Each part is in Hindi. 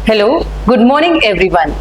Hello, good morning everyone.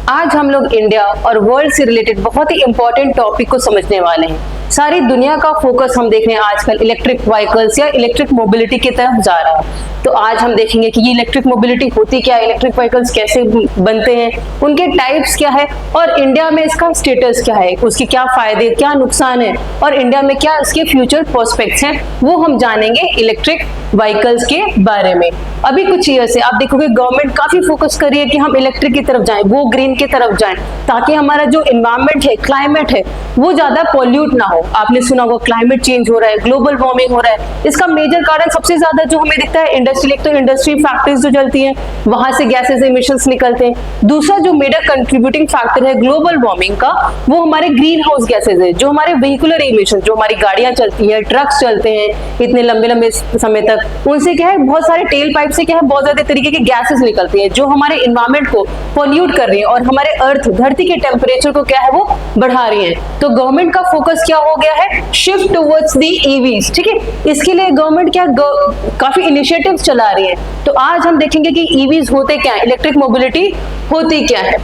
आज हम लोग इंडिया और वर्ल्ड से रिलेटेड बहुत ही इंपॉर्टेंट टॉपिक को समझने वाले हैं। सारी दुनिया का फोकस हम देख रहे हैं आजकल इलेक्ट्रिक व्हीकल्स या इलेक्ट्रिक मोबिलिटी की तरफ जा रहा है। तो आज हम देखेंगे कि ये इलेक्ट्रिक मोबिलिटी होती क्या है, इलेक्ट्रिक व्हीकल्स कैसे बनते हैं, उनके टाइप्स क्या है और इंडिया में इसका स्टेटस क्या है, उसके क्या फायदे क्या नुकसान है और इंडिया में क्या इसके फ्यूचर प्रोस्पेक्ट्स हैं, वो हम जानेंगे इलेक्ट्रिक व्हीकल्स के बारे में। अभी कुछ ईयर से आप देखोगे गवर्नमेंट काफी फोकस कर रही है कि हम इलेक्ट्रिक की तरफ जाएं, वो ग्रीन की तरफ जाएं, ताकि हमारा जो एनवायरमेंट है, क्लाइमेट है, वो ज्यादा पॉल्यूट ना हो। आपने सुना होगा क्लाइमेट चेंज हो रहा है, ग्लोबल वार्मिंग हो रहा है। इसका मेजर कारण सबसे ज्यादा जो हमें दिखता है इंडस्ट्री, एक तो इंडस्ट्री फैक्ट्रीज जो चलती हैं, वहां से गैसेस एमिशंस निकलते हैं। दूसरा जो मेजर कंट्रीब्यूटिंग फैक्टर है ग्लोबल वार्मिंग का, वो हमारे ग्रीन हाउस गैसेज है, जो हमारे व्हीकुलर एमिशन, जो हमारी गाड़ियां चलती हैं, ट्रक्स चलते हैं इतने लंबे लंबे समय तक, उनसे क्या है बहुत सारे टेल पाइप से क्या है बहुत ज्यादा तरीके की गैसेस निकलती हैं जो हमारे एनवायरमेंट को पॉल्यूट कर रही हैं और हमारे अर्थ धरती के टेम्परेचर को क्या है वो बढ़ा रही हैं। तो गवर्नमेंट का फोकस क्या हो गया है, शिफ्ट टुवर्ड्स दी ईवीज। ठीक है, इसके लिए गवर्नमेंट क्या काफी इनिशिएटिव्स चला रही है। तो आज हम देखेंगे कि ईवीज होते क्या है, इलेक्ट्रिक मोबिलिटी होती क्या है।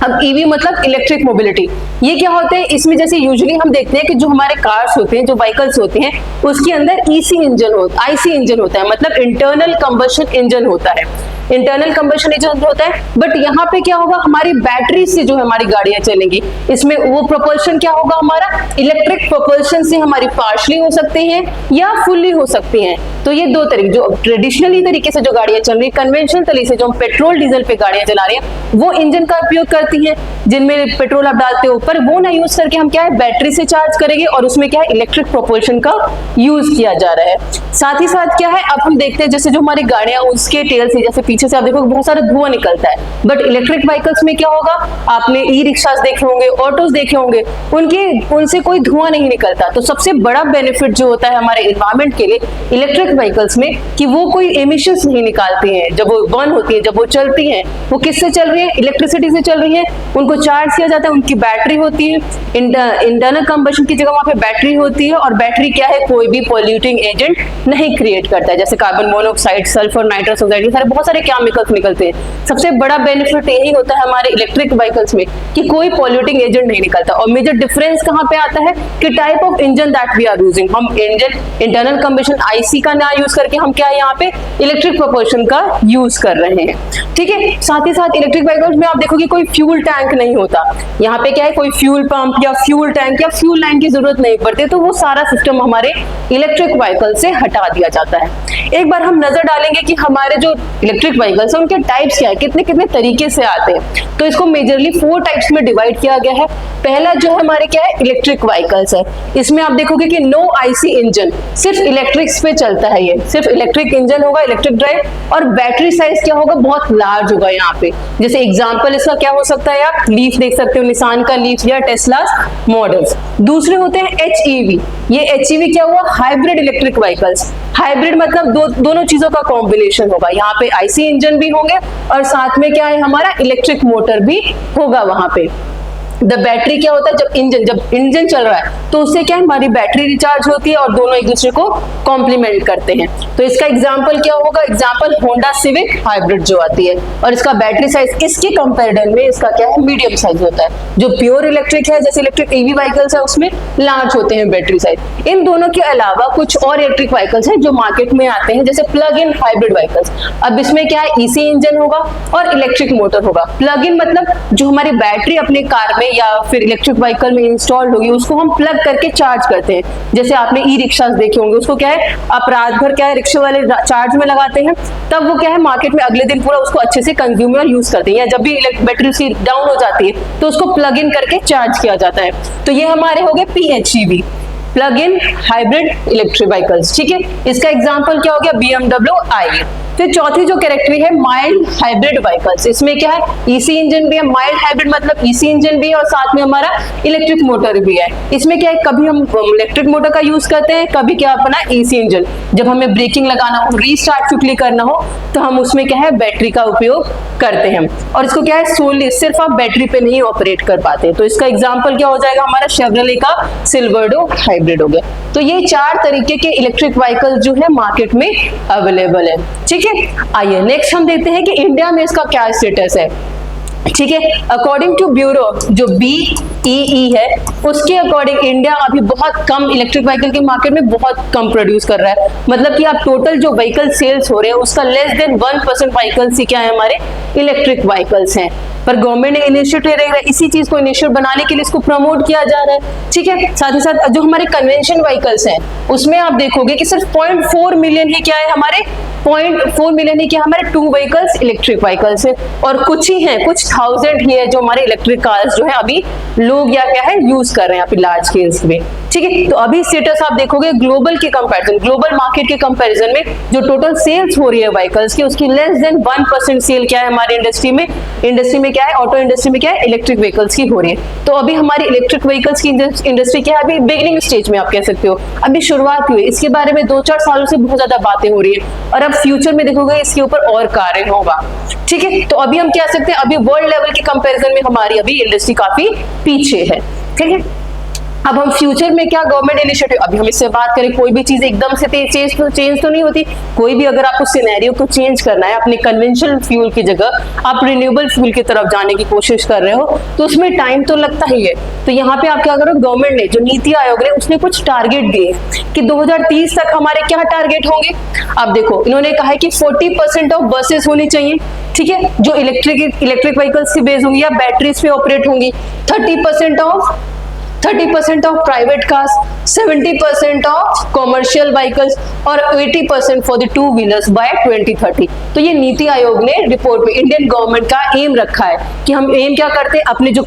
अब ईवी मतलब इलेक्ट्रिक मोबिलिटी, ये क्या होते हैं, इसमें जैसे यूजुअली हम देखते हैं कि जो हमारे कार्स होते हैं, जो व्हीकल्स होते हैं, उसके अंदर ईसी इंजन होता है, आईसी इंजन होता है, मतलब इंटरनल कंबशन इंजन होता है, इंटरनल कंबशन इंजन होता है। बट यहाँ पे क्या होगा, हमारी बैटरी से जो हमारी गाड़ियां चलेंगी, इसमें वो प्रोपल्शन क्या होगा, हमारा इलेक्ट्रिक प्रोपल्शन से हमारी पार्शली हो सकती है या फुल्ली हो सकती है। तो ये दो तरीके, जो ट्रेडिशनली तरीके से जो गाड़ियां चल रही है, कन्वेंशनल तरीके से जो हम पेट्रोल डीजल पे गाड़ियां चला रहे हैं, वो इंजन का उपयोग करती है, जिनमें पेट्रोल आप डालते हो, पर वो ना यूज करके हम क्या है बैटरी से चार्ज करेंगे और उसमें क्या है इलेक्ट्रिक प्रोपल्शन का यूज किया जा रहा है। साथ ही साथ क्या है, अब हम देखते हैं जैसे जो हमारी गाड़ियां उसके टेल से, जैसे पीछे से आप देखो बहुत सारा धुआं निकलता है, बट इलेक्ट्रिक व्हीकल्स में क्या होगा, आपने ई रिक्शास देखे होंगे, ऑटोज देखे होंगे, उनसे कोई धुआं नहीं निकलता। तो सबसे बड़ा बेनिफिट जो होता है हमारे एनवायरमेंट के लिए इलेक्ट्रिक व्हीकल्स में, कि वो कोई एमिशंस नहीं निकालती हैं जब वो बर्न होती है, जब वो चलती हैं। वो किससे चल रही है, इलेक्ट्रिसिटी से चल रही है, उनको चार्ज किया जाता है, उनकी बैटरी होती है, इंटरनल कंबशन की जगह वहां पे बैटरी होती है, और बैटरी क्या है, कोई भी पॉल्यूटिंग एजेंट नहीं क्रिएट करता है, जैसे carbon monoxide, sulphur, nitrous oxide, ये सारे बहुत सारे केमिकल्स निकलते हैं। सबसे बड़ा बेनिफिट यही होता है हमारे इलेक्ट्रिक व्हीकल्स में कि कोई पॉल्यूटिंग एजेंट नहीं निकलता। और मेजर डिफरेंस कहां पे आता है कि type of engine that we are using, हम इंजन इंटरनल कंबशन आईसी का ना यूज करके हम क्या यहाँ पे इलेक्ट्रिक प्रोपल्शन का यूज कर रहे हैं। ठीक है, साथ ही साथ इलेक्ट्रिक व्हीकल्स में आप देखोगे कोई फ्यूल टैंक नहीं होता, यहाँ पे क्या है कोई फ्यूल पंप या फ्यूल टैंक या फ्यूल लाइन की जरूरत नहीं पड़ती, तो वो सारा सिस्टम हमारे इलेक्ट्रिक व्हीकल से हटा दिया जाता है। एक बार हम नजर डालेंगे कि हमारे जो इलेक्ट्रिक व्हीकल्स हैं उनके टाइप्स क्या है, कितने कितने तरीके से आते हैं। तो इसको मेजरली 4 टाइप्स में डिवाइड किया गया है। पहला जो हमारे क्या है इलेक्ट्रिक व्हीकल्स है, इसमें आप देखोगे कि नो आईसी इंजन, सिर्फ इलेक्ट्रिक्स पे चलता है, ये सिर्फ इलेक्ट्रिक इंजन होगा, इलेक्ट्रिक ड्राइव, और बैटरी साइज क्या होगा, बहुत लार्ज होगा। यहाँ पे जैसे एग्जांपल इसका क्या हो सकता है, आप लीफ देख सकते हो, निसान का लीफ या टेस्ला मॉडल्स। दूसरे होते हैं एचईवी, ये एचईवी क्या हुआ, हाइब्रिड इलेक्ट्रिक व्हीकल्स। हाइब्रिड मतलब दोनों चीजों का कॉम्बिनेशन होगा, यहाँ पे आईसी इंजन भी होंगे और साथ में क्या है हमारा इलेक्ट्रिक मोटर भी होगा वहां पे। द बैटरी क्या होता है, जब इंजन चल रहा है तो उससे क्या है हमारी बैटरी रिचार्ज होती है और दोनों एक दूसरे को कॉम्प्लीमेंट करते हैं। तो इसका एग्जांपल क्या होगा, एग्जांपल होंडा सिविक हाइब्रिड जो आती है, और इसका बैटरी साइज इसके कंपैरिजन में इसका क्या है मीडियम साइज होता है। जो प्योर इलेक्ट्रिक है जैसे इलेक्ट्रिक ईवी व्हीकल्स है उसमें लार्ज होते हैं बैटरी साइज। इन दोनों के अलावा कुछ और इलेक्ट्रिक व्हीकल्स हैं जो मार्केट में आते हैं, जैसे प्लग इन हाइब्रिड व्हीकल्स। अब इसमें क्या है ईसी इंजन होगा और इलेक्ट्रिक मोटर होगा। प्लग इन मतलब जो हमारी बैटरी अपने कार में या फिर इलेक्ट्रिक व्हीकल में इंस्टॉल्ड होगी उसको हम प्लग करके चार्ज करते हैं। जैसे आपने ई रिक्शास देखे होंगे, उसको क्या है आप रात भर क्या है रिक्शे वाले चार्ज में लगाते हैं, तब वो क्या है मार्केट में अगले दिन पूरा उसको अच्छे से कंज्यूम और यूज करते हैं, या जब भी बैटरी उसकी डाउन हो जाती है तो उसको प्लग इन करके चार्ज किया जाता है। तो ये हमारे हो गए PHEV, plug in hybrid electric vehicles. ठीक है, इसका एग्जांपल क्या हो गया, BMW i। फिर चौथी जो कैरेक्टरी है माइल्ड हाइब्रिड व्हीकल्स, इसमें क्या है ईसी इंजन भी है, माइल्ड हाइब्रिड मतलब ईसी इंजन भी है और साथ में हमारा इलेक्ट्रिक मोटर भी है। इसमें क्या है कभी हम इलेक्ट्रिक मोटर का यूज करते हैं, कभी क्या अपना ईसी इंजन, जब हमें ब्रेकिंग लगाना हो, रीस्टार्ट क्विकली करना हो, तो हम उसमें क्या है बैटरी का उपयोग करते हैं। और इसको क्या है सोली सिर्फ आप बैटरी पे नहीं ऑपरेट कर पाते। तो इसका एग्जाम्पल क्या हो जाएगा हमारा शेवरले का सिल्वर्डो हाइब्रिड हो गया। तो ये 4 तरीके के इलेक्ट्रिक व्हीकल जो है मार्केट में अवेलेबल है। ठीक है, है, आइए नेक्स्ट हम देखते हैं कि इंडिया में इसका क्या स्टेटस है। ठीक है, अकॉर्डिंग टू ब्यूरो जो BEE है, उसके अकॉर्डिंग इंडिया अभी बहुत कम इलेक्ट्रिक व्हीकल के मार्केट में बहुत कम प्रोड्यूस कर रहा है। मतलब कि आप टोटल जो व्हीकल सेल्स हो रहे हैं उसका लेस देन 1% व्हीकल्स ही क्या है, हमारे इलेक्ट्रिक व्हीकल्स हैं। पर गवर्नमेंट ने इनिशिएटिव ले रहा है, इसी चीज को इनिशिएटिव बनाने के लिए इसको प्रमोट किया जा रहा है। ठीक है, साथ ही साथ जो हमारे कन्वेंशन व्हीकल्स हैं उसमें आप देखोगे कि सिर्फ 0.4 मिलियन ही क्या है, हमारे 0.4 मिलियन ही क्या हमारे 2 व्हीकल्स इलेक्ट्रिक व्हीकल्स है, और कुछ ही हैं, कुछ 1000 ही है जो हमारे इलेक्ट्रिक कार्स जो है अभी लोग या क्या है यूज कर रहे हैं अभी लार्ज स्केल्स में। ठीक है, तो अभी स्टेटस आप देखोगे ग्लोबल के कंपैरिजन, ग्लोबल मार्केट के कंपैरिजन में जो टोटल सेल्स हो रही है व्हीकल्स की, उसकी लेस देन 1% सेल क्या है हमारे इंडस्ट्री में क्या है, ऑटो इंडस्ट्री में क्या है, इलेक्ट्रिक व्हीकल्स की हो रही है। तो अभी हमारी इलेक्ट्रिक व्हीकल्स की इंडस्ट्री क्या है, अभी बिगिनिंग स्टेज में आप कह सकते हो, अभी शुरुआत हुई। इसके बारे में 2-4 सालों से बहुत ज्यादा बातें हो रही है, और अब फ्यूचर में देखोगे इसके ऊपर और कार्य होगा। ठीक है, तो अभी हम कह सकते हैं अभी वर्ल्ड लेवल के कंपैरिजन में हमारी अभी इंडस्ट्री काफी पीछे है। ठीक है, अब हम फ्यूचर में क्या गवर्नमेंट इनिशिएटिव, अभी हम इससे बात करें, कोई भी चीज एकदम से चेंज तो नहीं होती। कोई भी अगर आपको सिनेरियो को चेंज करना है, अपने कन्वेंशनल फ्यूल की जगह आप रिन्यूएबल फ्यूल की तरफ जाने की कोशिश कर रहे हो, तो उसमें टाइम तो लगता ही है। तो यहाँ पे आप क्या करो, गवर्नमेंट ने जो नीति आयोग ने उसने कुछ टारगेट दिए कि 2030 तक हमारे क्या टारगेट होंगे। आप देखो, इन्होंने कहा है कि 40% ऑफ बसेस होनी चाहिए, ठीक है, जो इलेक्ट्रिक व्हीकल्स की बेस होंगी या बैटरीज पे ऑपरेट होंगी। 30% of private cars, 70% of commercial vehicles और 80% फॉर द 2 व्हीलर्स बाय 2030। तो ये नीति आयोग ने रिपोर्ट में इंडियन गवर्नमेंट का एम रखा है कि हम एम क्या करते हैं, अपने जो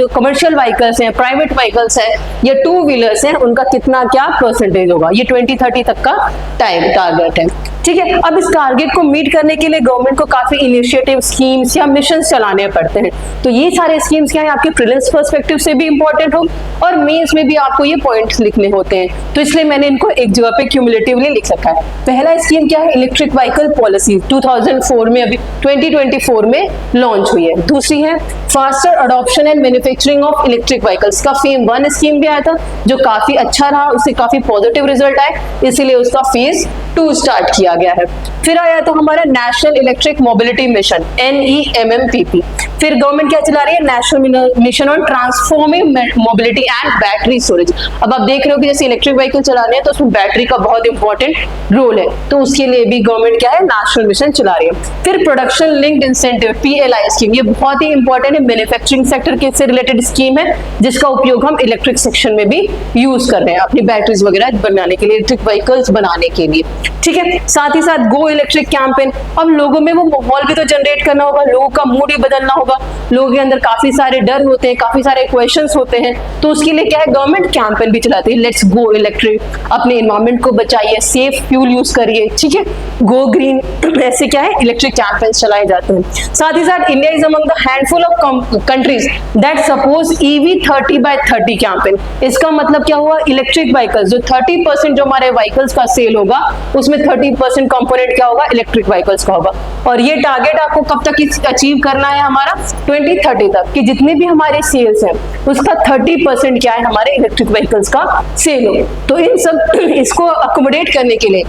कमर्शियल व्हीकल्स हैं, प्राइवेट व्हीकल्स हैं या 2 व्हीलर्स हैं, उनका कितना क्या परसेंटेज होगा, ये 2030 तक का टाइम टारगेट है। ठीक है, अब इस टारगेट को मीट करने के लिए गवर्नमेंट को काफी इनिशिएटिव, स्कीम्स या मिशन चलाने पड़ते हैं। तो ये सारे स्कीम्स क्या है, आपके प्रीलिम्स पर्सपेक्टिव से भी इंपॉर्टेंट हो और मेंस में भी आपको ये पॉइंट्स लिखने होते हैं। तो इसलिए मैंने इनको एक जगह पे क्यूमुलेटिवली लिख रखा है। पहला स्कीम क्या है, इलेक्ट्रिक व्हीकल पॉलिसी 2004 में, अभी 2024 में लॉन्च हुई है। दूसरी है faster adoption and manufacturing of electric vehicles का फेज 1 स्कीम भी आया था, जो काफी अच्छा रहा, उससे काफी पॉजिटिव रिजल्ट आए, इसीलिए उसका फेज 2 स्टार्ट किया गया है। फिर आया था हमारा national electric mobility mission NEMMPP। फिर गवर्नमेंट क्या चला रही है, national mission on transforming mobility and battery storage. अब आप देख रहे हो कि जैसे इलेक्ट्रिक व्हीकल चला रहे हैं तो उसमें बैटरी का बहुत इंपॉर्टेंट रोल है, तो उसके लिए भी गवर्नमेंट क्या है, नेशनल मिशन चला रही है। फिर production linked incentive PLI scheme, ये बहुत ही इंपॉर्टेंट है, मैन्युफैक्चरिंग सेक्टर के से रिलेटेड स्कीम है, जिसका उपयोग हम इलेक्ट्रिक सेक्शन में भी यूज कर रहे हैं अपनी बैटरीज वगैरह बनाने के लिए, इलेक्ट्रिक व्हीकल्स बनाने के लिए। ठीक है, साथ ही साथ गो इलेक्ट्रिक कैंपेन। अब लोगों में वो माहौल भी तो जनरेट करना होगा, लोगों का मूड भी बदलना होगा, लोगों के अंदर काफी सारे डर होते हैं, काफी सारे क्वेश्चंस होते हैं, तो उसके लिए क्या है, गवर्नमेंट कैंपेन भी चलाती है, लेट्स गो इलेक्ट्रिक, अपने एनवायरमेंट को बचाइए, सेफ फ्यूल यूज करिए, ठीक है, गो ग्रीन, ऐसे क्या है, इलेक्ट्रिक कैंपेन चलाए जाते हैं। साथ ही साथ India is among the handful of countries that suppose EV 30/30 campaign. इसका मतलब क्या हुआ, इलेक्ट्रिक व्हीकल्स जो 30% जो हमारे व्हीकल्स का सेल होगा, उसमें 30% कंपोनेंट क्या होगा, इलेक्ट्रिक व्हीकल्स का होगा। और ये टारगेट आपको कब तक अचीव करना है, हमारा 2030 तक, कि जितने भी हमारे सेल्स हैं उसका 30% क्या है, हमारे इलेक्ट्रिक व्हीकल्स का सेल हो। तो इन सब इसको अकोमोडेट करने के लिए,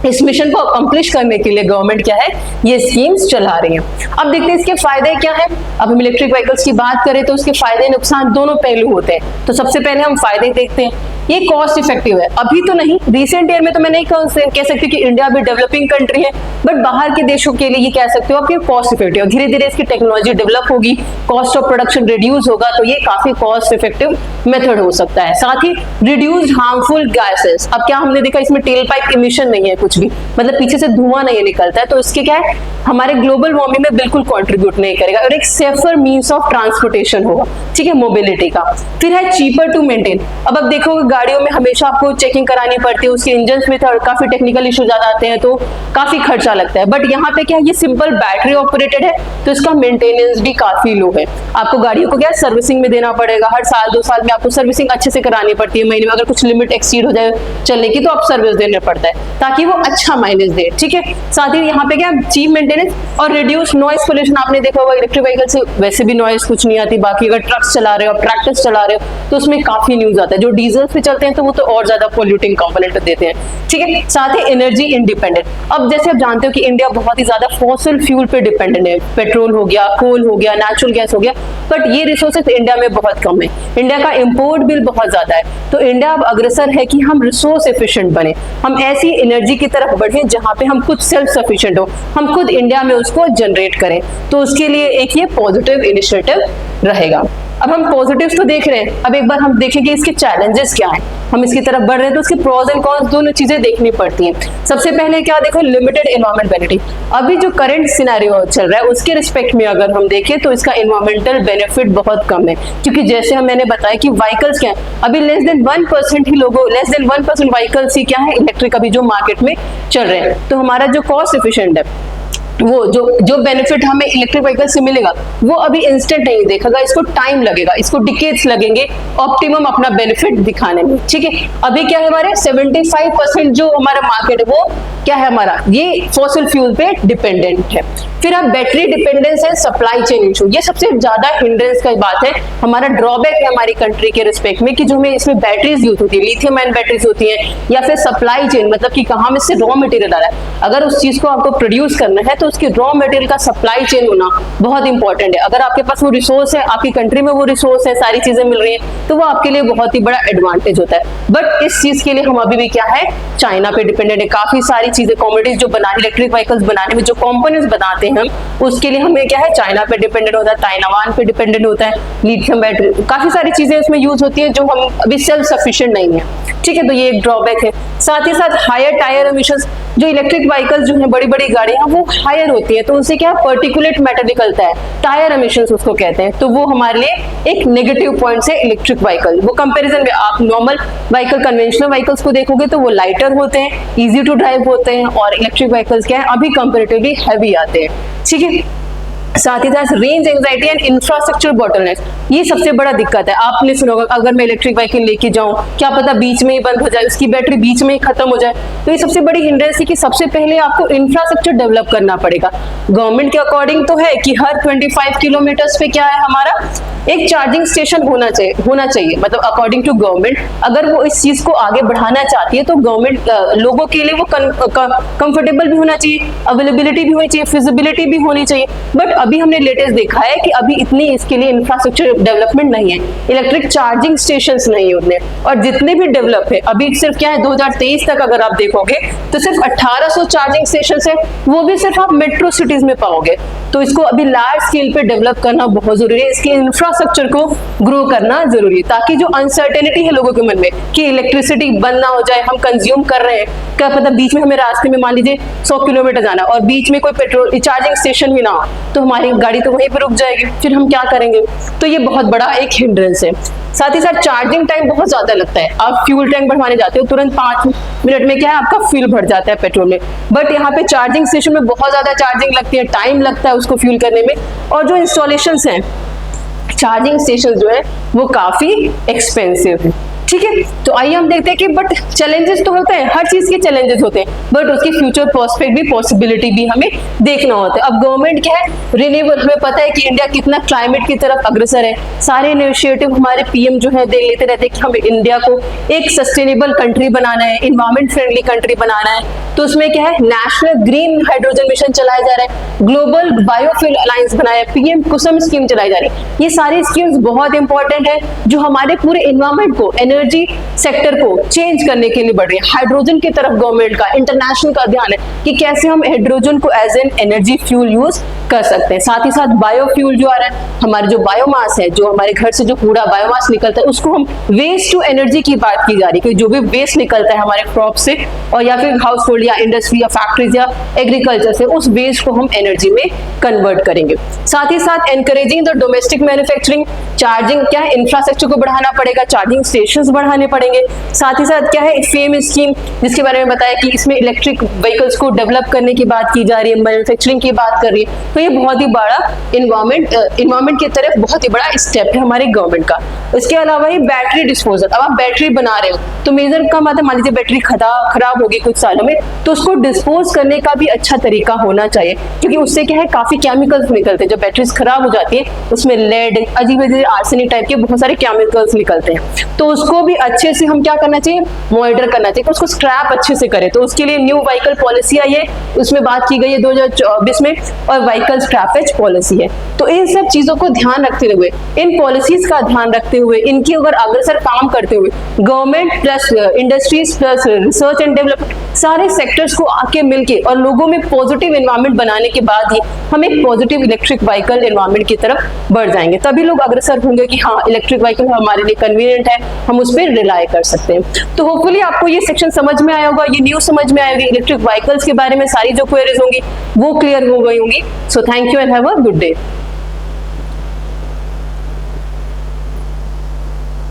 इस मिशन को अकम्प्लिश करने के लिए गवर्नमेंट क्या है, ये स्कीम्स चला रही है। अब देखते हैं इसके फायदे क्या है। अब हम इलेक्ट्रिक व्हीकल्स की बात करें तो उसके फायदे नुकसान दोनों पहलू होते हैं। तो सबसे पहले हम फायदे देखते हैं। ये कॉस्ट इफेक्टिव है, अभी तो नहीं, रिसेंट ईयर में तो मैं नहीं कह सकती कि इंडिया भी डेवलपिंग कंट्री है, बट बाहर के देशों के लिए ये कह सकते हो कि कॉस्ट इफेक्टिव, धीरे धीरे इसकी टेक्नोलॉजी डेवलप होगी, कॉस्ट ऑफ प्रोडक्शन रिड्यूस होगा, तो ये काफी कॉस्ट इफेक्टिव मेथड हो सकता है। साथ ही रिड्यूस हार्मफुल गैसेस। अब क्या हमने देखा, इसमें टेल पाइप इमिशन नहीं है कुछ भी, मतलब पीछे से धुआं नहीं निकलता है, तो इसके क्या है, हमारे ग्लोबल वार्मिंग में बिल्कुल कंट्रीब्यूट नहीं करेगा, और एक सेफर मींस ऑफ ट्रांसपोर्टेशन होगा, ठीक है, मोबिलिटी का। फिर है चीपर टू मेंटेन। अब देखोगे गाड़ियों में हमेशा आपको चेकिंग करानी पड़ती है, उसके इंजन में काफी टेक्निकल इश्यूज आ जाते हैं, तो काफी खर्चा लगता है। बट यहाँ पे क्या है, ये सिंपल बैटरी ऑपरेटेड है, तो इसका मेंटेनेंस भी काफी लो है। आपको गाड़ियों को क्या सर्विसिंग में देना पड़ेगा, हर साल 2 साल में आपको सर्विसिंग अच्छे से करानी पड़ती है, महीने में अगर कुछ लिमिट एक्सीड हो जाए चलने की तो आप सर्विस देना पड़ता है, ताकि वो अच्छा माइलेज दे, ठीक है। साथ ही यहाँ पे क्या, चीप मेंटेनेंस और रिड्यूस नॉइस पोल्यूशन। आपने देखा होगा इलेक्ट्रिक व्हीकल से वैसे भी नॉइस कुछ नहीं आती, बाकी अगर ट्रक्स चला रहे हो, ट्रैक्टर्स चला रहे हो, तो उसमें काफी न्यूज आता है। जो डीजल पे चलते हैं तो वो तो और ज्यादा पोल्यूटिंग कंपोनेंट देते हैं, ठीक है। साथ ही एनर्जी इंडिपेंडेंट, अब जैसे आप जानते हो कि इंडिया बहुत ही ज्यादा फॉसिल फ्यूल पे डिपेंडेंट है, पेट्रोल हो गया, कोल हो गया, नेचुरल गैस हो गया, बट ये रिसोर्सेज इंडिया में बहुत कम है, इंडिया का इंपोर्ट बिल बहुत ज्यादा है। तो इंडिया अब अग्रसर है कि हम रिसोर्स एफिशिएंट बने, हम ऐसी एनर्जी की तरफ बढ़े जहां पे हम खुद सेल्फ सफिशिएंट हो, हम खुद इंडिया में उसको जनरेट करें। तो उसके लिए एक ये पॉजिटिव इनिशिएटिव रहेगा। अब हम पॉजिटिव्स तो देख रहे हैं, अब एक बार हम देखेंगे इसके चैलेंजेस क्या हैं। हम इसकी तरफ बढ़ रहे हैं तो उसके प्रोज एंड कॉन्स दोनों चीजें देखनी पड़ती हैं। सबसे पहले क्या देखो, लिमिटेड एनवायरमेंट बेनिफिट। अभी जो करंट सिनेरियो चल रहा है उसके रिस्पेक्ट में अगर हम देखें तो इसका एनवायरमेंटल बेनिफिट बहुत कम है, क्योंकि जैसे मैंने बताया कि व्हीकल्स क्या है, अभी लेस देन 1% ही लोगों, लेस देन 1% व्हीकल्स ही क्या है इलेक्ट्रिक अभी जो मार्केट में चल रहे हैं। तो हमारा जो कॉस्ट एफिशिएंट है, वो जो बेनिफिट हमें इलेक्ट्रिक व्हीकल से मिलेगा वो अभी इंस्टेंट नहीं देखेगा, इसको टाइम लगेगा, इसको डिकेड्स लगेंगे ऑप्टिमम अपना बेनिफिट दिखाने में, ठीक है। अभी क्या है, हमारे 75% जो हमारा मार्केट है वो क्या है, हमारा ये फॉसिल फ्यूल पे डिपेंडेंट है। फिर अब बैटरी डिपेंडेंस है, सप्लाई चेन इशू, ये सबसे ज्यादा हिंड्रेंस का बात है, हमारा ड्रॉबैक है हमारी कंट्री के रिस्पेक्ट में कि जो हमें इसमें बैटरीज यूज होती है, लिथियम आयन बैटरीज होती है, या फिर सप्लाई चेन मतलब कि कहाँ में से रॉ मटेरियल आ रहा है, अगर उस चीज को आपको प्रोड्यूस करना है तो उसकी रॉ मटेरियल का सप्लाई चेन होना बहुत इंपॉर्टेंट है। अगर आपके पास वो रिसोर्स है, आपकी कंट्री में वो रिसोर्स है, सारी चीजें मिल रही है, तो वो आपके लिए बहुत ही बड़ा एडवांटेज होता है। बट इस चीज के लिए हम अभी भी क्या है, चाइना पे डिपेंडेंट है। काफी सारी चीजें कमोडिटीज जो बना इलेक्ट्रिक व्हीकल्स बनाने में जो कंपोनेंट्स बनाते हैं हम, उसके लिए हमें क्या है, चाइना पे डिपेंडेंट होता है, ताइवान पे डिपेंडेंट होता है, लिथियम बैटरी, काफी सारी चीजें उसमें यूज होती है जो हम अभी सेल्फ सफिशिएंट नहीं है, ठीक है। तो ये एक ड्रॉबैक है। साथ ही साथ हायर टायर एमिशंस, जो इलेक्ट्रिक व्हीकल्स जो है बड़ी बड़ी गाड़ियां वो हायर होती है, तो उनसे क्या पर्टिकुलेट मैटर निकलता है, टायर एमिशंस उसको कहते हैं, तो वो हमारे लिए एक नेगेटिव पॉइंट है इलेक्ट्रिक व्हीकल। वो कंपैरिजन में आप नॉर्मल व्हीकल, कन्वेंशनल व्हीकल्स को देखोगे तो वो लाइटर होते हैं, इजी टू ड्राइव होते हैं, और इलेक्ट्रिक व्हीकल्स क्या है अभी कंपैरेटिवली हैवी आते हैं, ठीक है। साथ ही साथ range anxiety and infrastructure bottleneck, ये सबसे बड़ा दिक्कत है। आपने सुना होगा अगर मैं इलेक्ट्रिक व्हीकल लेके जाऊं, क्या पता बीच में ही बंद हो जाए, उसकी बैटरी बीच में ही खत्म हो जाए, तो ये सबसे बड़ी हिंड्रेंस है कि सबसे पहले आपको इंफ्रास्ट्रक्चर डेवलप करना पड़ेगा। गवर्नमेंट के अकॉर्डिंग तो है कि हर 25 किलोमीटर्स पे क्या है, हमारा एक चार्जिंग स्टेशन होना चाहिए, मतलब अकॉर्डिंग टू गवर्नमेंट। अगर वो इस चीज को आगे बढ़ाना चाहती है तो गवर्नमेंट लोगों के लिए वो कंफर्टेबल भी होना चाहिए, अवेलेबिलिटी भी होनी चाहिए, फिजिबिलिटी भी होनी चाहिए। बट अभी हमने लेटेस्ट देखा है कि अभी इतनी इसके लिए इंफ्रास्ट्रक्चर डेवलपमेंट नहीं है, इलेक्ट्रिक चार्जिंग स्टेशंस नहीं है उतने, और जितने भी डेवलप है अभी सिर्फ क्या है 2023 तक अगर आप देखोगे तो सिर्फ 1800 चार्जिंग स्टेशंस है, वो भी सिर्फ आप मेट्रो सिटीज में पाओगे। तो इसको अभी लार्ज स्केल पे डेवलप करना बहुत जरूरी है, इसके इंफ्रास्ट्रक्चर को ग्रो करना जरूरी है, ताकि जो अनसर्टेनिटी है लोगों के मन में कि इलेक्ट्रिसिटी बंद ना हो जाए, हम कंज्यूम कर रहे हैं, क्या पता बीच में हमें रास्ते में मान लीजिए 100 किलोमीटर जाना और बीच में कोई पेट्रोल चार्जिंग स्टेशन भी ना हो, तो हमारी गाड़ी तो वहीं पे रुक जाएगी, फिर हम क्या करेंगे। तो ये बहुत बड़ा एक हिंड्रेंस है। साथ ही साथ चार्जिंग टाइम बहुत ज्यादा लगता है, आप फ्यूल टैंक बढ़वाने जाते हो तुरंत 5 मिनट में क्या है आपका फ्यूल भर जाता है पेट्रोल में, बट यहाँ पे चार्जिंग स्टेशन में बहुत ज्यादा चार्जिंग लगती है, टाइम लगता है उसको फ्यूल करने में, और जो इंस्टॉलेशंस हैं चार्जिंग स्टेशन जो है वो काफी एक्सपेंसिव है, ठीक है। तो आइए हम देखते हैं कि बट चैलेंजेस तो होते हैं, हर चीज के चैलेंजेस होते हैं, बट उसकी फ्यूचर प्रोस्पेक्ट भी, पॉसिबिलिटी भी हमें देखना होता है। अब गवर्नमेंट क्या है, रिन्यूएबल, हमें पता है कि इंडिया कितना क्लाइमेट की तरफ अग्रसर है, सारे इनिशिएटिव हमारे पीएम जो है दे लेते रहते हैं कि हमें इंडिया को एक सस्टेनेबल कंट्री बनाना है, इन्वायरमेंट फ्रेंडली कंट्री बनाना है। तो उसमें क्या है, नेशनल ग्रीन हाइड्रोजन मिशन चलाया जा रहा है, ग्लोबल बायोफ्यूल अलायंस बनाया, पीएम कुसुम स्कीम चलाई जा रही है। ये सारी स्कीम्स बहुत इंपॉर्टेंट है जो हमारे पूरे इन्वायरमेंट को, एनर्जी सेक्टर को चेंज करने के लिए बढ़ रही है। हाइड्रोजन की तरफ गवर्नमेंट का, इंटरनेशनल का ध्यान है कि कैसे हम हाइड्रोजन को as an energy fuel use कर सकते हैं। साथ ही साथ बायोफ्यूल जो आ रहा है, हमारे जो बायोमास है, जो हमारे घर से जो कूड़ा बायोमास निकलता है उसको हम वेस्ट टू एनर्जी की बात की जा रही है कि जो भी वेस्ट निकलता है हमारे क्रॉप से और या फिर हाउस होल्ड या इंडस्ट्री या फैक्ट्रीज या एग्रीकल्चर से, उस वेस्ट को हम एनर्जी में कन्वर्ट करेंगे। साथ ही साथ encouraging the domestic manufacturing, charging क्या है, इंफ्रास्ट्रक्चर को बढ़ाना पड़ेगा, चार्जिंग स्टेशंस बढ़ाने पड़ेंगे। साथ ही साथ क्या है, फेम स्कीम जिसके बारे में बताया कि इसमें इलेक्ट्रिक व्हीकल्स को डेवलप करने की बात की जा रही है, मैन्युफैक्चरिंग की बात कर रही है। तो ये बहुत ही बड़ा इन्वायरमेंट की तरफ बहुत ही बड़ा स्टेप है हमारे गवर्नमेंट का। इसके अलावा ही बैटरी डिस्पोजल, अब आप बैटरी बना रहे हो तो मेजर कम आता है, मान लीजिए बैटरी खराब होगी कुछ सालों में, तो उसको डिस्पोज करने का भी अच्छा तरीका होना चाहिए, क्योंकि उससे क्या है काफी केमिकल्स निकलते हैं। जब बैटरीज खराब हो जाती है उसमें लेड, अजीब अजीब आर्सेनिक टाइप के बहुत सारे केमिकल्स निकलते हैं, तो उसको भी अच्छे से हम क्या करना चाहिए, मॉनिटर करना चाहिए, उसको स्क्रैप अच्छे से करें। तो उसके लिए न्यू व्हीकल पॉलिसी आई है, उसमें बात की गई है 2024 में, और व्हीकल स्क्रैपेज पॉलिसी है। तो इन सब चीजों को ध्यान रखते हुए, इन पॉलिसीज का ध्यान रखते हुए, इनकी अगर अग्रसर काम करते हुए government plus industries plus research and development सारे सेक्टर्स को आके मिलके और लोगों में पॉजिटिव एनवायरनमेंट बनाने के बाद ही हम एक पॉजिटिव इलेक्ट्रिक व्हीकल एनवायरनमेंट की तरफ बढ़ जाएंगे। तभी लोग अग्रसर होंगे कि हाँ इलेक्ट्रिक व्हीकल हमारे लिए कन्वीनियंट है, हम उस पर रिलाय कर सकते हैं। तो होपफुली आपको ये सेक्शन समझ में आया होगा, ये न्यूज समझ में आएगी, इलेक्ट्रिक व्हीकल्स के बारे में सारी जो क्वेरीज होंगी वो क्लियर हो गई होंगी। So thank you and have a good day.